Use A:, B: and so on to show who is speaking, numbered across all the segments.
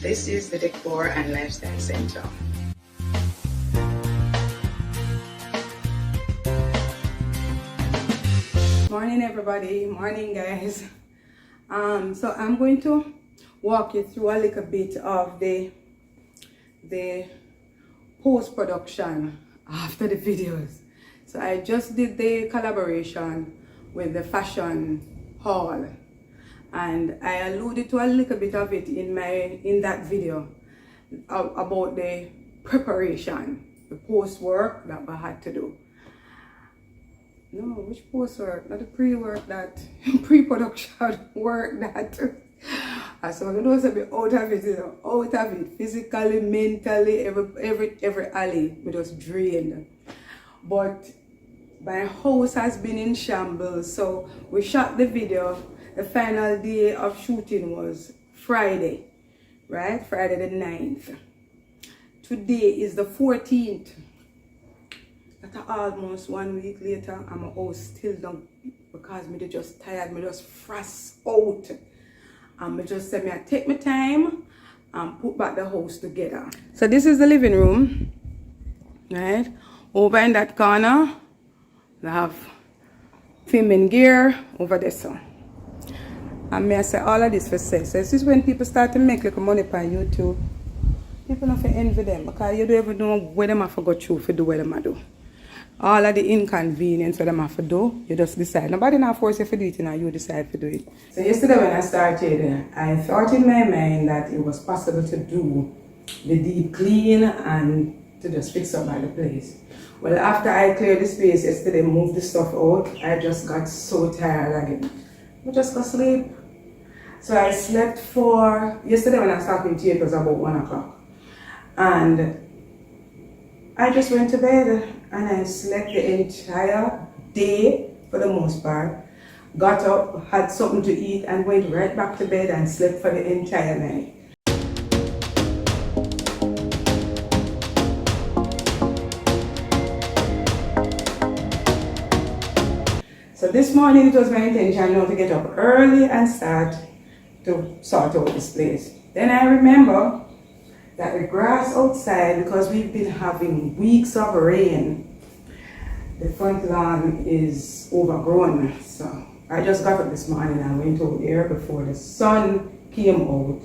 A: This is the Decor and Lifestyle Center. Morning everybody, morning guys. So I'm going to walk you through a little bit of the post-production after the videos. So I just did the collaboration with the fashion hall, and I alluded to a little bit of it in that video about the preparation, the post work that I had to do. No, which post work? Not the pre-work, that pre-production work that I saw those a bit out of it, you know, out of it, physically, mentally, every alley, we just drained. But my house has been in shambles, so we shot the video. The final day of shooting was Friday, right? Friday the 9th. Today is the 14th. That's almost 1 week later, and my house still done because me just tired, me just frost out. And me just said, I take my time and put back the house together. So this is the living room, right? Over in that corner, we have filming gear over there, so. And me I say all of this for say. So this is when people start to make like money on YouTube. People don't envy them because you don't even know where them have to go through to do what them do. All of the inconvenience that them have to do, you just decide. Nobody not force you to do it, and you decide to do it. So yesterday when I started, I thought in my mind that it was possible to do the deep clean and to just fix up by the place. Well, after I cleared the space yesterday, moved the stuff out, I just got so tired again. I just go sleep. So I slept for, yesterday when I was talking to you, it was about 1 o'clock. And I just went to bed and I slept the entire day for the most part. Got up, had something to eat, and went right back to bed and slept for the entire night. So this morning it was my intention now to get up early and start to sort out this place. Then I remember that the grass outside, because we've been having weeks of rain, the front lawn is overgrown. So I just got up this morning and went out there before the sun came out,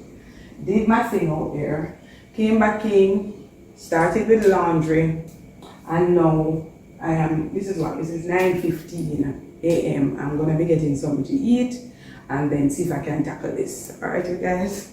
A: did my thing out there, came back in, started with laundry, and now this is 9:15 a.m. I'm gonna be getting something to eat and then see if I can tackle this. All right, you guys.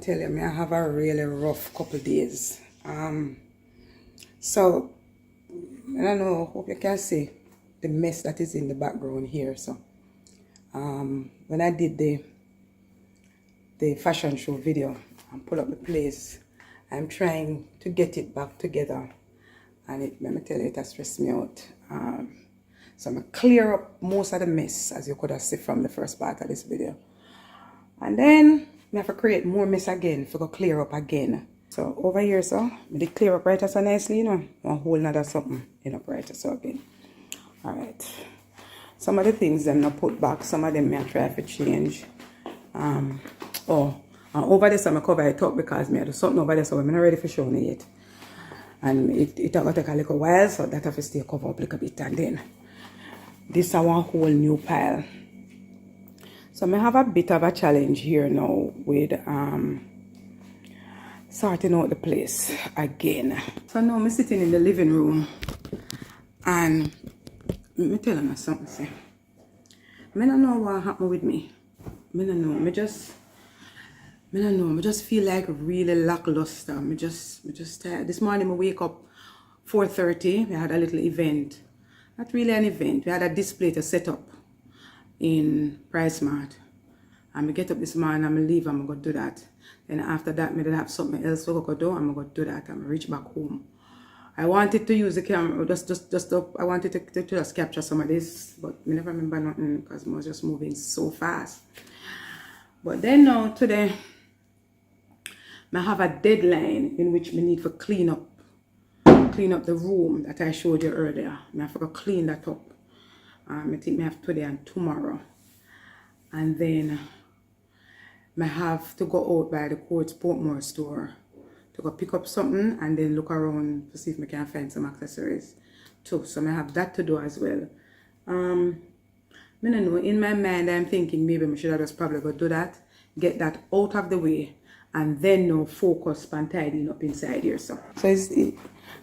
A: tell you, I have a really rough couple days. So I don't know, hope you can see the mess that is in the background here. So when I did the fashion show video and pull up the place, I'm trying to get it back together, and let me tell you, it has stressed me out. So I'm gonna clear up most of the mess, as you could have seen from the first part of this video, and then I have to create more mess again for go clear up again. So over here, so I did clear up right so nicely, you know, a whole nother something in up right so again. All right, some of the things I'm not put back, some of them I try to change. Over this I'm cover it up because I do something over there, so I'm not ready for showing it yet, and it gonna take a little while, so that have to stay cover up a little bit. And then this is one whole new pile. So I have a bit of a challenge here now with sorting out the place again. So now I'm sitting in the living room, and let me tell you something. See, I don't know what happened with me. I don't know. I don't know. I just feel like really lackluster. I just tired. This morning I wake up 4:30. We had a little event. Not really an event. We had a display to set up in Price Mart. And I get up this morning, I'm gonna leave, I'm gonna do that. Then after that, I have something else to go do, I'm gonna do that, I'm gonna reach back home. I wanted to use the camera, I wanted to just capture some of this, but I never remember nothing because I was just moving so fast. But then now, today, I have a deadline in which I need to clean up the room that I showed you earlier. I have to clean that up. I think I have today and tomorrow. And then I have to go out by the Courts Portmore store to go pick up something and then look around to see if I can find some accessories too. So I have that to do as well. I don't know, in my mind I'm thinking maybe I should have just probably go do that, get that out of the way, and then now focus on tidying up inside here. So it's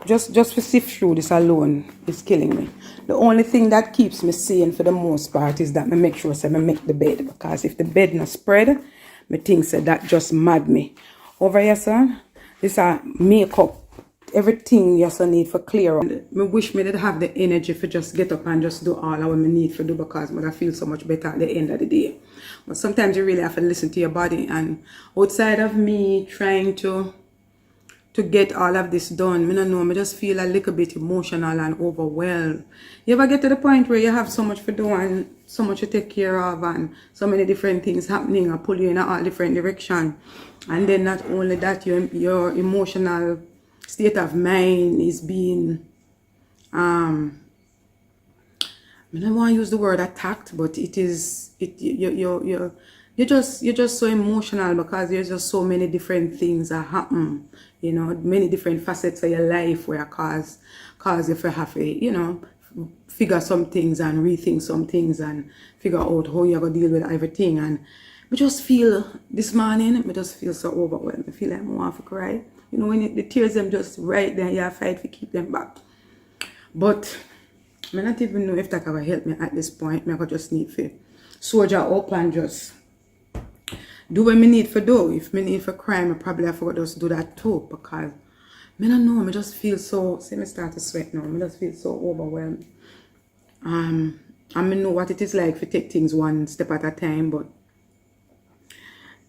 A: just to sift through this alone is killing me. The only thing that keeps me sane for the most part is that I make sure I make the bed, because if the bed not spread, I think that just mad me. Over here, son, this are makeup, everything you also need for clear up. I wish me did have the energy for just get up and just do all I need to do, because I feel so much better at the end of the day. But sometimes you really have to listen to your body, and outside of me trying to get all of this done, I don't know, I just feel a little bit emotional and overwhelmed. You ever get to the point where you have so much to do and so much to take care of and so many different things happening and pull you in all different directions, and then not only that, your emotional state of mind is being I don't want to use the word attacked, but you're just so emotional because there's just so many different things that happen, you know, many different facets of your life where cause you to have to, you know, figure some things and rethink some things and figure out how you're gonna deal with everything. And I just feel this morning, I just feel so overwhelmed. I feel like I want to cry. You know, when the tears them just right there, you fight to keep them back. But I not even know if that can help me at this point. I just need to soldier up and just do what I need for do. If I need for crime, I probably have to just do that too, because I don't know, I just feel so, see me start to sweat now, I just feel so overwhelmed. I know what it is like to take things one step at a time, but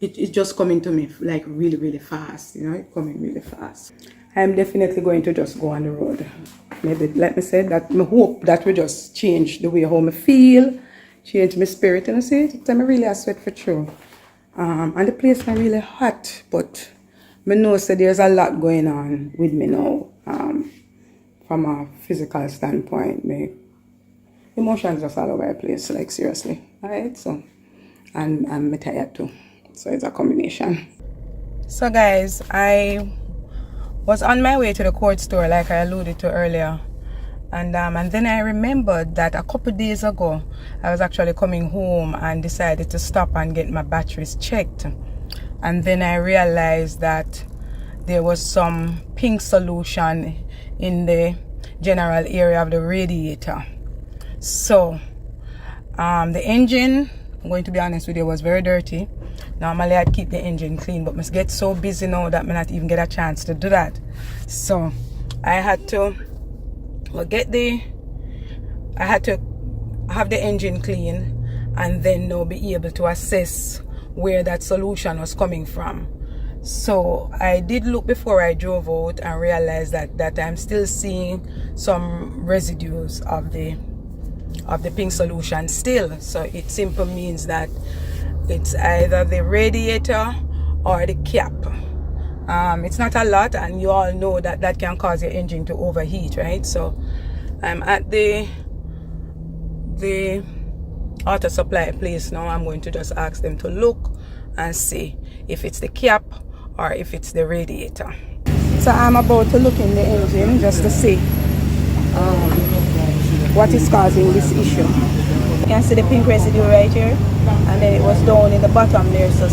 A: it's just coming to me like really, really fast, you know, it's coming really fast. I'm definitely going to just go on the road. Maybe, let me say that, I hope that will just change the way how I feel, change my spirit, and I say, it's time I really sweat for true. And the place is really hot, but I know so there's a lot going on with me now, from a physical standpoint. My emotions just all over the place, like seriously, alright, so, and I'm tired too, so it's a combination. So guys, I was on my way to the court store like I alluded to earlier, and then I remembered that a couple days ago I was actually coming home and decided to stop and get my batteries checked, and then I realized that there was some pink solution in the general area of the radiator. So the engine, I'm going to be honest with you, was very dirty. Normally I'd keep the engine clean, but must get so busy now that I not even get a chance to do that. So I had to have the engine clean and then now be able to assess where that solution was coming from. So I did look before I drove out and realized that I'm still seeing some residues of the pink solution still. So it simply means that it's either the radiator or the cap. It's not a lot, and you all know that can cause your engine to overheat, right? So I'm at the auto supply place now. I'm going to just ask them to look and see if it's the cap or if it's the radiator. So I'm about to look in the engine just to see what is causing this issue. You can see the pink residue right here, and then it was down in the bottom there, so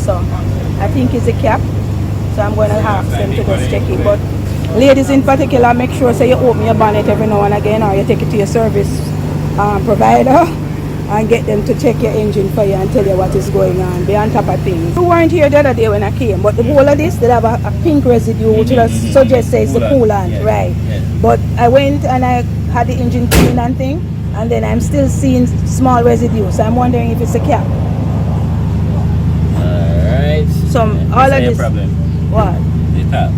A: I think it's a cap. So I'm going to ask them to just check it. But ladies in particular, make sure so you open your bonnet every now and again, or you take it to your service provider and get them to check your engine for you and tell you what is going on. Be on top of things. You weren't here the other day when I came, but the whole of this, they have a pink residue, which just suggests it's the coolant, right? But I went and I had the engine clean and thing, and then I'm still seeing small residue, so I'm wondering if it's a cap.
B: Alright.
A: So all of this
B: problem.
A: What?
B: The top.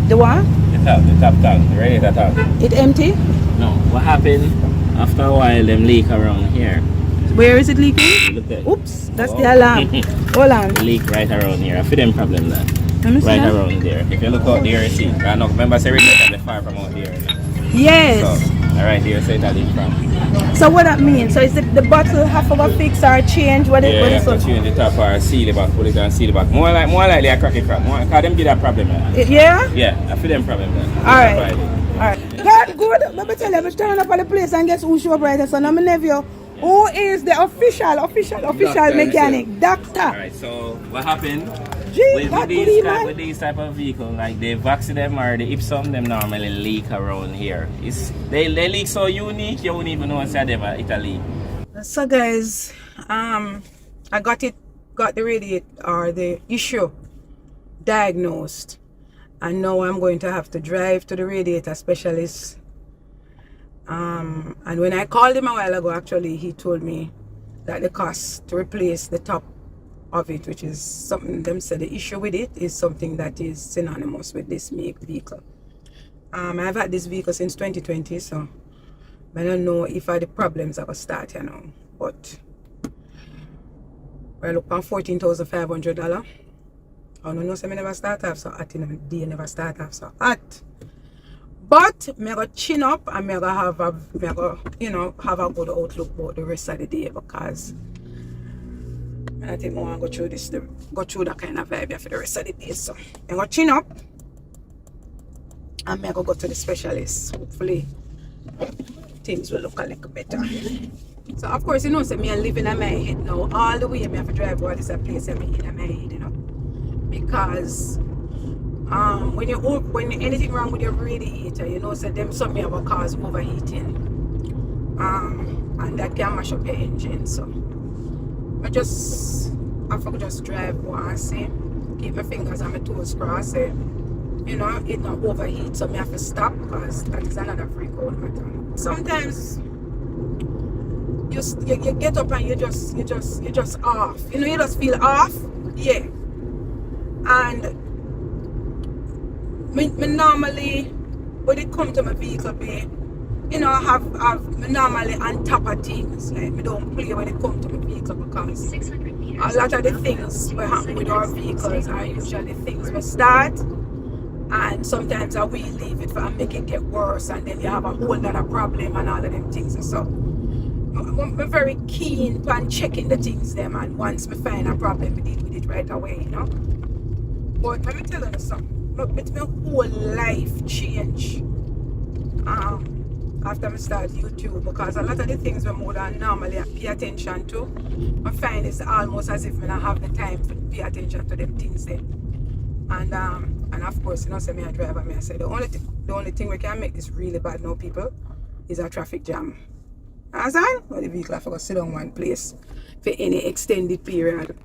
A: The what?
B: The top tank, the radiator tank.
A: It empty?
B: No. What happened after a while them leak around here?
A: Where is it leaking?
B: Look at.
A: Oops, that's the alarm. Hold on.
B: The leak right around here. I feel them problem there.
A: Let me see
B: Right
A: that.
B: around there. If you look out there, you see. I know, remember say radiator far from out here.
A: Yes.
B: So, alright, here say that leak from.
A: So what that means? So is the bottle have to go fix or change? What
B: Yeah,
A: it
B: you
A: what
B: have
A: is
B: to change the top or seal the back, put it and seal the back. More likely a crack it crack. Because them get that problem.
A: Yeah?
B: Yeah, I feel them problem there.
A: Alright. Alright. God, good. Let me tell you, I'm turning up at the place and guess who show up right here. So now my nephew, who is the official mechanic, doctor.
B: Alright, so what happened?
A: Gee,
B: With these type of vehicle, like the Vaxi them or the Ipsum, them normally leak around here. They leak so unique, you wouldn't even know it's a leak.
A: So guys, I got the radiator or the issue diagnosed, and now I'm going to have to drive to the radiator specialist. And when I called him a while ago, actually he told me that the cost to replace the top of it, which is something them said the issue with it is something that is synonymous with this vehicle. I've had this vehicle since 2020, so I don't know if the problems are going to start, you know, but we're looking at $14,500. I don't know, so I never start off so hot, you know, day never start off so hot. But I'm going to chin up and I'm going to have a good outlook about the rest of the day, because I think I want to go through that kind of vibe for the rest of the day. So I'm going to chin up and I'm going to go to the specialist. Hopefully things will look a little better. So of course, you know, so me I'm living in my head now. All the way I have to drive over this place in my head, you know. Because when anything wrong with your radiator, you know, so them something about cause overheating. And that can mash up your engine. So I have to just drive once, keep my fingers on my toes crossed, you know, it not overheat, so I have to stop, because that is another freak out matter. Sometimes you get up and you just off, you know, you just feel off, yeah. And me normally, when it comes to my vehicle, you know, I have normally on top of things. Like, me don't play when it comes to my vehicle, because a lot of the things we happen with our vehicles are usually things we start, and sometimes we leave it for make it get worse, and then you have a whole lot of problem and all of them things. And so I'm very keen on checking the things them, and once we find a problem, we deal with it right away, you know. But let me tell you something. Look, it's my whole life change after I start YouTube, because a lot of the things we more than normally I pay attention to, I find it's almost as if I don't have the time to pay attention to them things there. And of course, you know, say me a driver, I say the only thing we can make this really bad now, people, is a traffic jam. Understand? Or the vehicle have to go sit down one place for any extended period.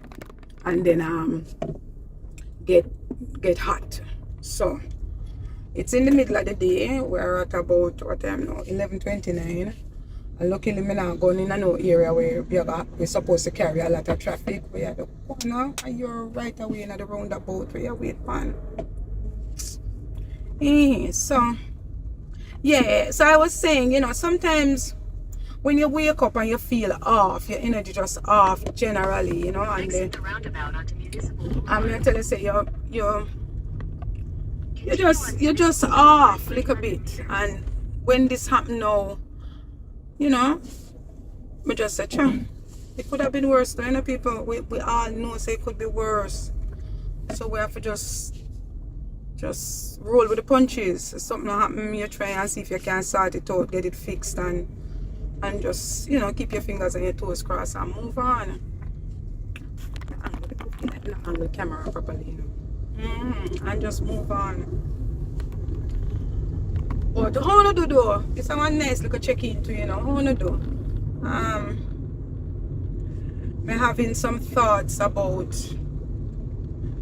A: and then get hot. So it's in the middle of the day. We're at about what time now? 11:29. And luckily, I'm not going in a no area where we're supposed to carry a lot of traffic. We are the corner and you're right away in the roundabout where you wait for. So yeah, so I was saying, you know, sometimes when you wake up and you feel off, your energy just off generally, you know, and then I'm gonna tell you, say you're just off a little bit. And when this happened now, you know, I just said, it could have been worse. You know, people, we all know say it could be worse. So we have to just roll with the punches. If something happen, you try and see if you can sort it out, get it fixed, and just, you know, keep your fingers and your toes crossed and move on. Angle the camera properly, you know. And just move on. But how to do though? It's a one nice little check-in too, you know. How to do? I'm having some thoughts about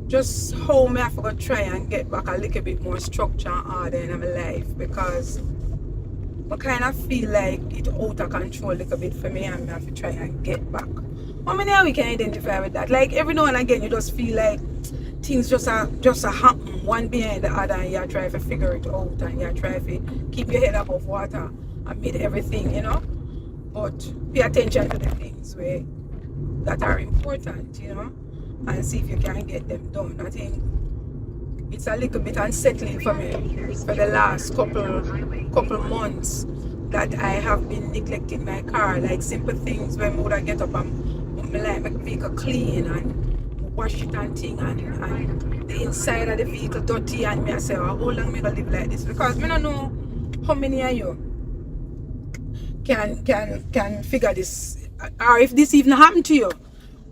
A: just how I have to try and get back a little bit more structure and order in my life, because I kind of feel like it's out of control a little bit for me, and I have to try and get back. How many how we can identify with that? Like every now and again you just feel like things just happen one behind the other, and you try to figure it out, and you try to keep your head above water amid everything, you know. But pay attention to the things that are important, you know, and see if you can get them done. I think it's a little bit unsettling for me for the last couple months that I have been neglecting my car, like simple things when I get up and like make the vehicle clean and wash it and thing, and the inside of the vehicle dirty, and me I say, oh, how long am I gonna live like this? Because I don't know how many of you can figure this, or if this even happened to you,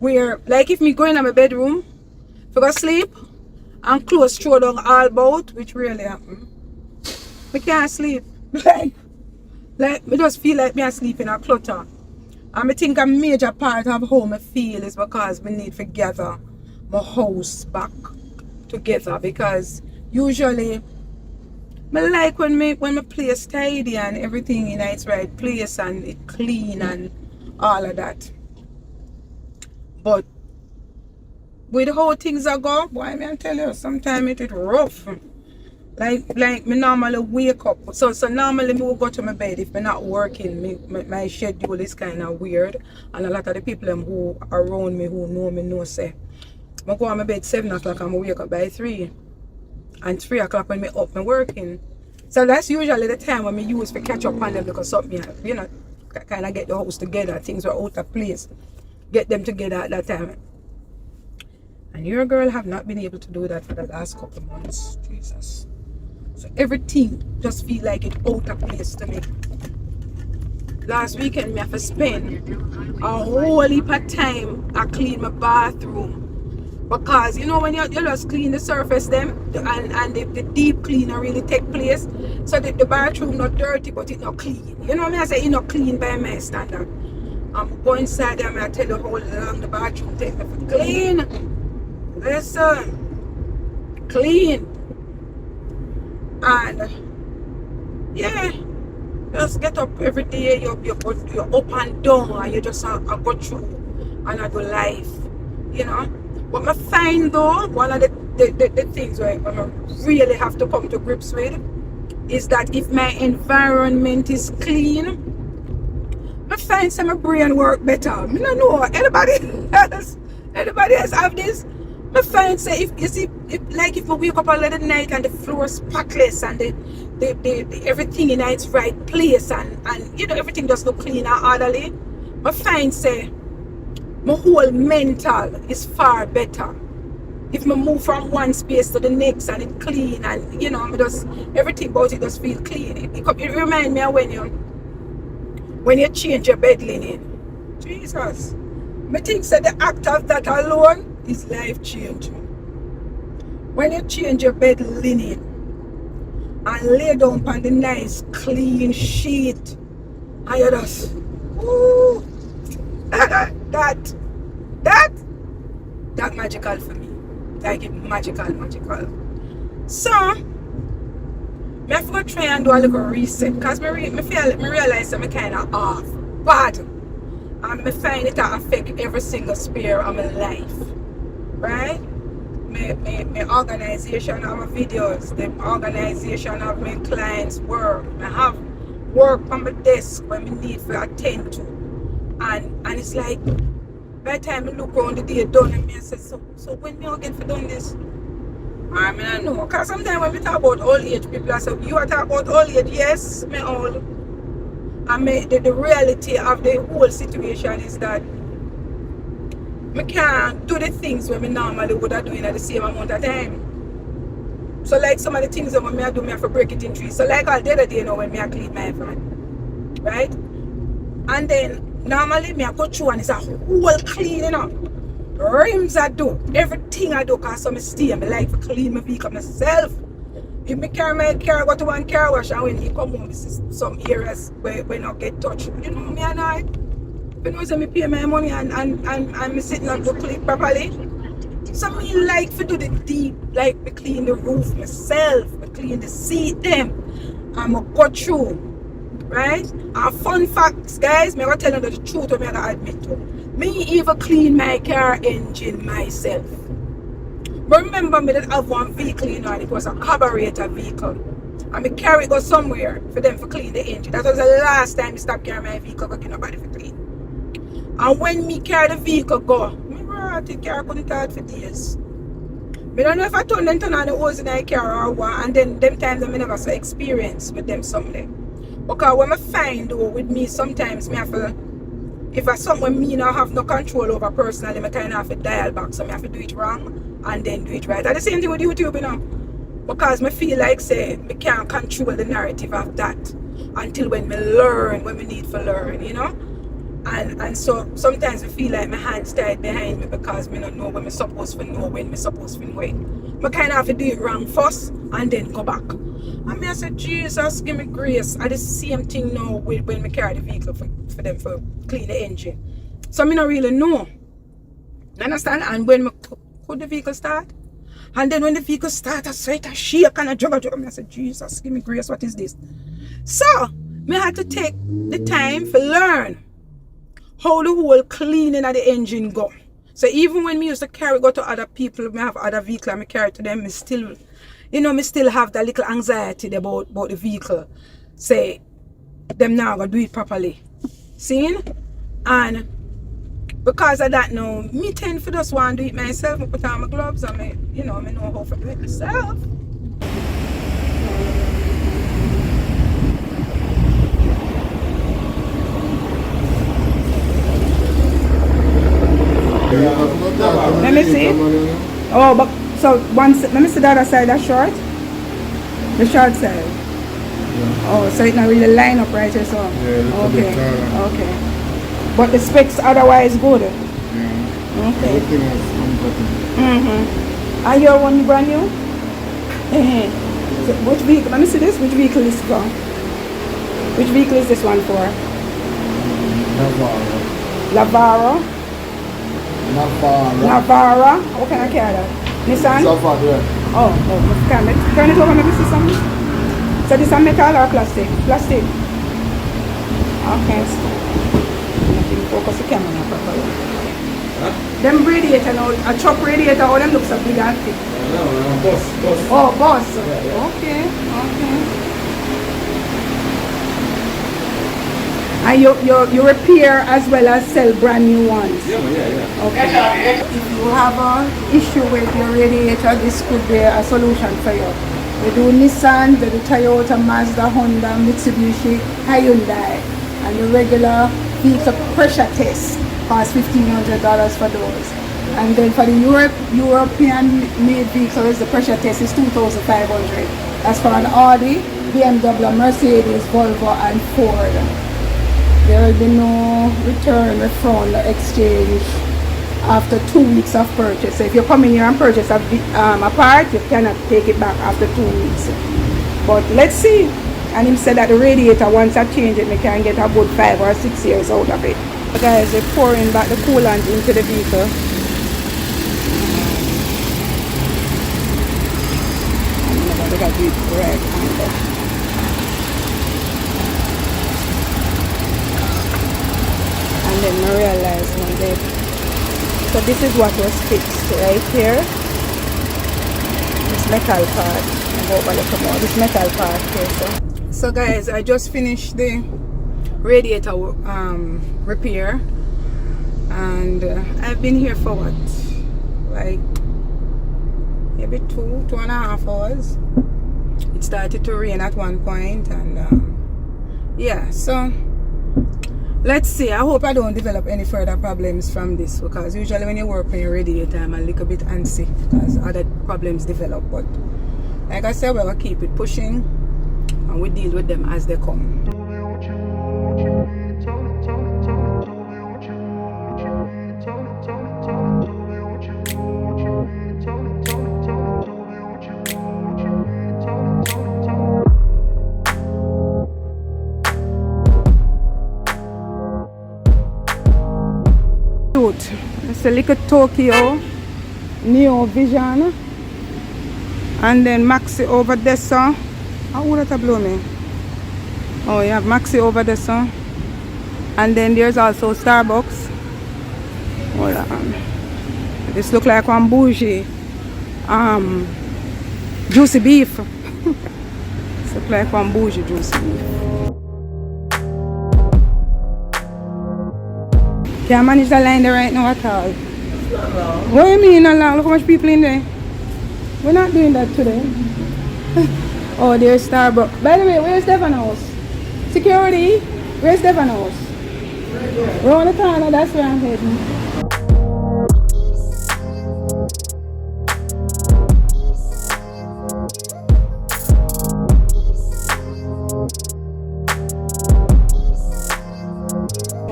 A: where like if me go in my bedroom if I go sleep and close throw down all about, which really happen, I can't sleep. like me just feel like me asleep in a clutter. And I think a major part of how I feel is because we need to gather my house back together, because usually I like when my place tidy and everything in its right place and it clean and all of that. But with how things are going, boy, I tell you, sometimes it is rough. Like me normally wake up. So normally me will go to my bed if I'm not working. My schedule is kind of weird, and a lot of the people who are around me who know say I go on my bed 7 o'clock and I wake up by 3, and 3 o'clock when me up me working. So that's usually the time when me use for catch up on them, because something, you know, kind of get the house together. Things were out of place. Get them together at that time. And your girl have not been able to do that for the last couple of months. Jesus. So everything just feel like it's out of place to me. Last weekend me have to spend a whole heap of time I clean my bathroom. Because you know when you just clean the surface them and the deep cleaner really take place. So the bathroom not dirty but it not clean. You know what I mean? I say it not clean by my standard. I'm go inside there and I tell you how long the bathroom take me to clean. Listen. Clean. And yeah, just get up every day, you're up and down, and you just go through and I do life, you know. What I find though, one of the things where I really have to come to grips with is that if my environment is clean, I find some of my brain work better. I don't know anybody else have this. I find say if you see if I wake up a little night and the floor is spotless and the everything in its right place and you know everything just look clean and orderly, I find say my whole mental is far better. If I move from one space to the next and it clean and you know just everything about it just feel clean. It reminds me of when you change your bed linen. Jesus. I think that the act of that alone is life changing. When you change your bed linen and lay down on the nice clean sheet and you just that magical for me. Like it magical. So me have to try and do a little reset because me realize that me kinda off. Bad. And me find it affect every single sphere of my life. Right? My organization of my videos, the organization of my clients' work. I have work on my desk when we need to attend to. And it's like by the time I look around the day done and I say, so when me get for done this? I mean I know, because sometimes when we talk about old age, people are saying, you are talking about old age, yes, me old. And the reality of the whole situation is that I can't do the things when I normally would have doing at the same amount of time. So like some of the things that when I do, I have to break it in three. So like all the other day now when I clean my van, right? And then normally I go through and it's a whole cleaning up. Rims I do, everything I do because I stay and I like to clean my vehicle myself. If I carry my car, go to one car wash and when he come home, see some areas where not get touched. You know me and I. You know, so I pay my money and I'm sitting and do clean properly. So me like to do the deep, like me clean the roof myself, me clean the seat them, and I go through, right? And fun facts, guys, me gonna tell you the truth what me gonna admit to. Me even clean my car engine myself. But remember me that I have one vehicle, you know, and it was a carburetor vehicle. And me carry it go somewhere for them to clean the engine. That was the last time I stopped carrying my vehicle because nobody for clean. And when me carry the vehicle go, me brought the car couldn't start for days. I don't know if I turn on the hose in the car or what, and then them times I never so experience with them someday. Because when I find though with me sometimes me have to, if I something me not have no control over personally, I kind of have to dial back, so I have to do it wrong and then do it right. And the same thing with YouTube, you know. Because I feel like say I can't control the narrative of that until when we learn, when we need to learn, you know. And so sometimes I feel like my hands tied behind me because I don't know when I'm supposed to know when I'm supposed to know when. I kind of have to do it wrong first and then go back. And I said, Jesus, give me grace. I the same thing now when I carry the vehicle for them for clean the engine. So I don't really know. You understand? And when could the vehicle start? And then when the vehicle started, I saw it shake and I juggle. I said, Jesus, give me grace. What is this? So I had to take the time to learn how the whole cleaning of the engine go. So even when me used to go to other people, I have other vehicle and I carry to them, I still, you know, I still have that little anxiety about the vehicle. Say, them now gonna do it properly. See? And because of that now, me tend to just want to do it myself. I put on my gloves and I know how to do it myself. Let me see. Oh, but so let me see the other side, that short. The short side. Yeah. Oh, so it not really line up right here, so. Yeah, okay. But the specs otherwise good. Yeah. Okay. And your one brand new? So which vehicle? Let me see this. Which vehicle is this for? Which vehicle is this one for? Lavaro. Navara. What kind of car that? Nissan? Oh, can it over maybe see something? So this is metal or plastic? Plastic. Okay. Focus the camera properly. Huh? Them radiator now, a chop radiator, all them looks so big and thick. No, bus. Oh, bus. Yeah. Okay. And you repair as well as sell brand new ones? Yeah. Okay. If you have an issue with your radiator, this could be a solution for you. We do Nissan, we do Toyota, Mazda, Honda, Mitsubishi, Hyundai. And the regular vehicle pressure test costs $1,500 for those. And then for the European made vehicles, the pressure test is $2,500. That's for an Audi, BMW, Mercedes, Volvo and Ford. There will be no return, refund, or exchange after 2 weeks of purchase. So if you come in here and purchase a part, you cannot take it back after 2 weeks. But let's see. And him said that the radiator, once I change it, I can get a good 5 or 6 years out of it. The guys are pouring back the coolant into the vehicle. because I do it right handed. And then I realized one day. So this is what was fixed right here. This metal part. I go over a little more. This metal part here. So guys, I just finished the radiator repair. And I've been here for what? Like maybe 2.5 hours. It started to rain at one point, and yeah, so let's see. I hope I don't develop any further problems from this, because usually when you work on your radiator, I'm a little bit antsy because other problems develop. But like I said, we'll keep it pushing and we deal with them as they come. It's a little Tokyo Neo Vision, and then Maxi over there, so how would that blow me? Oh, you have Maxi over there, so, and then there's also Starbucks. Hold on. This look like one bougie juicy beef. This look like one bougie juicy beef. Can't manage the line there right now at all. What do you mean not long? Look how much people in there. We're not doing that today. Oh, there's Starbucks. By the way, where's Stephanos? Security? Where's Stephanos? We're on the corner, that's where I'm heading.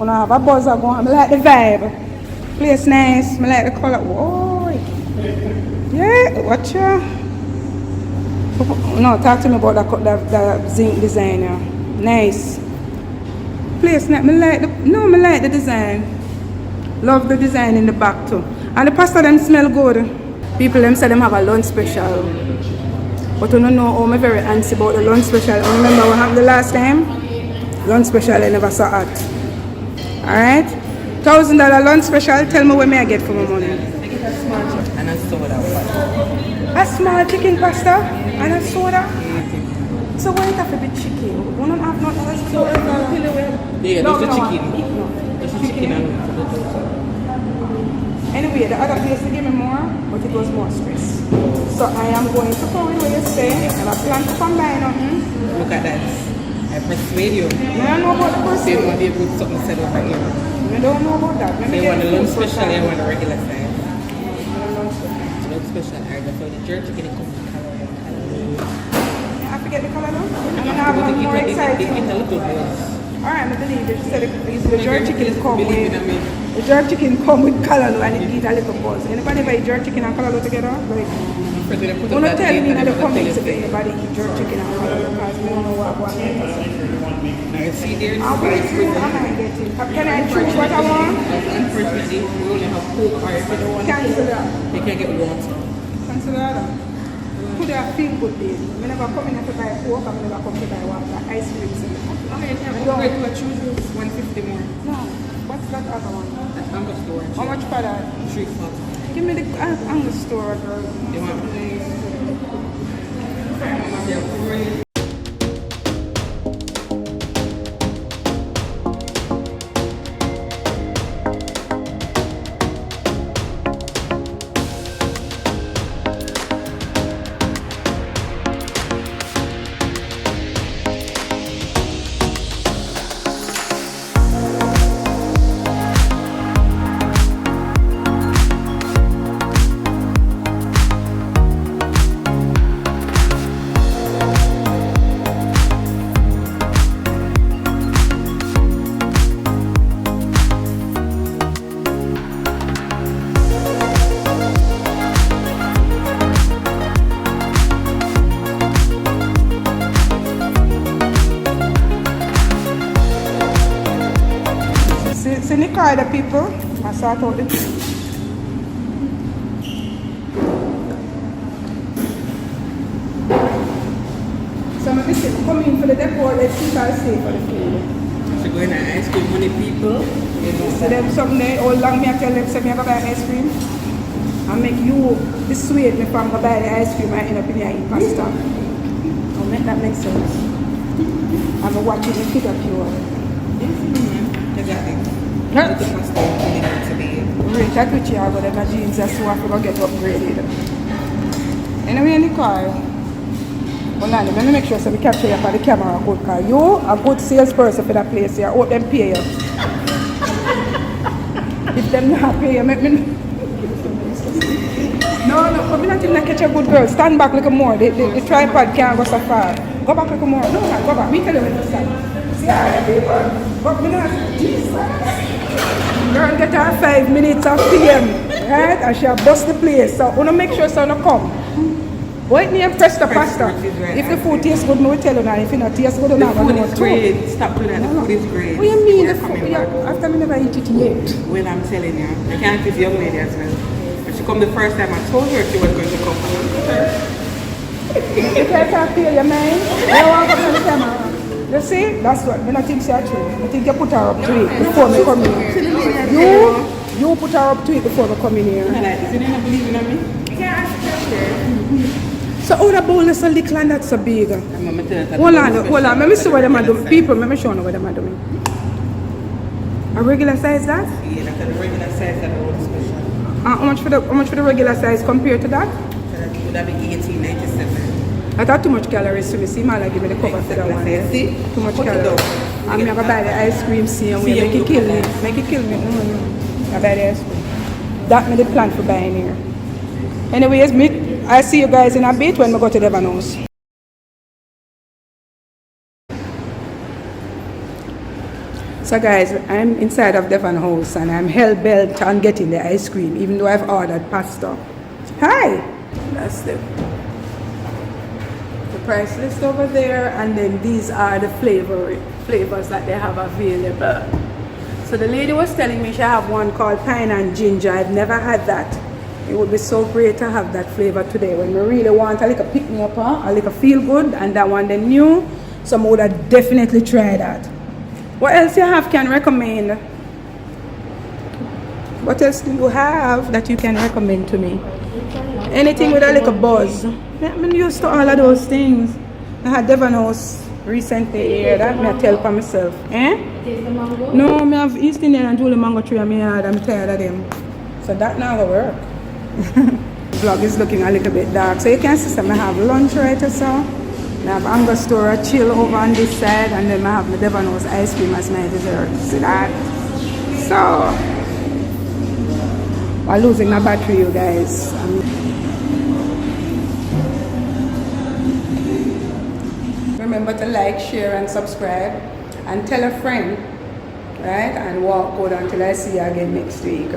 A: I have a buzzer going. I like the vibe. Place nice. I like the color. Whoa. Yeah, watch ya. No, talk to me about the zinc design. Yeah. Nice. Place nice. I like the design. Love the design in the back too. And the pasta them smell good. People them say them have a lunch special. But I don't know how I'm very antsy about the lunch special. I remember what happened the last time? Lunch special I never saw it. Alright? $1,000 lunch special. Tell me where may I get for my money.
C: I get a small chicken and a soda.
A: A small chicken pasta and a soda? So why it have to be chicken? We don't have nothing else. So
C: yeah,
A: no,
C: there's the chicken.
A: No.
C: There's the chicken and
A: anyway, the other place they gave me more, but it was more stress. So I am going to go where you stay, and I plan to come by nothing.
C: Look at that. I persuade you.
A: I don't know about the person.
C: They want to put something set over here.
A: I don't know about that.
C: They want the lunch special, they want the regular size.
A: The
C: lunch special, I go for the jerk chicken, it comes with color.
A: I forget the color now. I'm going to have one more exciting.
C: They get a little bit.
A: Alright, I believe it. She said the jerk chicken come with the jerk chicken come with callaloo and it gives a little buzz. Anybody buy jerk chicken and callaloo together? Like, don't tell me in the comments if anybody eat jerk chicken and callaloo because we don't know what I want.
C: I see there.
A: I'll wait through. I might get it. Can I choose what I want?
C: Unfortunately, we only have Coke, or if you don't want
A: Cancel that.
C: they can get water.
A: Cancel that. Could have feel good day. I never come in to buy Coke, I never come to buy water. Ice cream.
C: Okay, upgrade to a choose 150 more.
A: No. What's that other one?
C: That's Angus store.
A: How much for that?
C: 3
A: Give me the Angus store, girl.
C: You want
A: The people, I sort out the for the depot, let's see if I stay for the food.
C: So going to ice cream money people. You know
A: So them someday, all long me I tell them, say me I go buy ice cream. And make you dissuade me from go buy the ice cream and end up in here eat pasta. I'll make that make sense. I'm watching the kid up here.
C: Yes, man. Exactly.
A: Huh?
C: The pasta you need to be.
A: Rich, I could cheer, but then my jeans are so I forgot to get upgraded. Anyway, in the car, hold on, let me make sure so we capture you for the camera a good car. You a good salesperson for that place here. I hope them pay you. If them not pay you, make me. No, but me not even catch a good girl. Stand back a little more. The tripod can't go so far. Go back a little more. No, man, go back. Me tell you when to stand. See how they people. But me not. Jesus. Girl get her 5 minutes of fame, right? And she'll bust the place. So, wanna make sure so no come. Wait me and press the pasta. If the food tastes good, me will tell you now. If it not tastes good,
C: The
A: I'm
C: food
A: going
C: is great. Stop doing that. The food is great.
A: What do you mean?
C: We're
A: The food?
C: coming
A: Yeah,
C: back.
A: after me never eat it yet.
C: Well, I'm telling you. I can't this young lady as well. When she come the first time, I told her she was going to come.
A: You can't feel your mind. You don't want to come on the camera. You see? That's what. I don't think she's true. I think you put her up to it before me come in. You put her up to it before me come in here.
C: I like this. You don't believe in me? You can't ask her.
A: So how the bowl is so little and that's so big?
C: I'm going to tell you that.
A: Hold on. Let me see what them are doing. People, let me show you what them are doing. A regular size that?
C: Yeah, that's the regular size that I want special.
A: How much for the regular size compared to that?
C: So that would have been 1897.
A: I thought too much calories to me. See, man, give me the cover for that one.
C: See?
A: Too much
C: Put it
A: calories.
C: down.
A: I'm going to buy the ice cream, see, and
C: See,
A: make it
C: look
A: kill
C: at
A: me.
C: that.
A: Make it kill me. I buy the ice cream. That me the plan for buying here. Anyways, I see you guys in a bit when we go to Devon House. So guys, I'm inside of Devon House and I'm hell-bent on getting the ice cream, even though I've ordered pasta. Hi! That's the price list over there, and then these are the flavors that they have available. So the lady was telling me she have one called pine and ginger. I've never had that. It would be so great to have that flavor today when we really want a little pick me up, a little feel good, and that one then new. So I would have definitely try that. What else you have can recommend? What else do you have that you can recommend to me? Anything with a little buzz. I'm used to all of those things. I had Devon House recently here. That me I tell for myself. Eh? No, I have East Indian and Julie mango tree in my yard. I'm tired of them. So that now will work. Vlog is looking a little bit dark. So you can see some I have lunch right or so. I have Angostura chill over on this side, and then I have the Devon House ice cream as my dessert. See that? So I'm losing my battery, you guys. Remember to like, share, and subscribe, and tell a friend, right? And walk good until I see you again next week.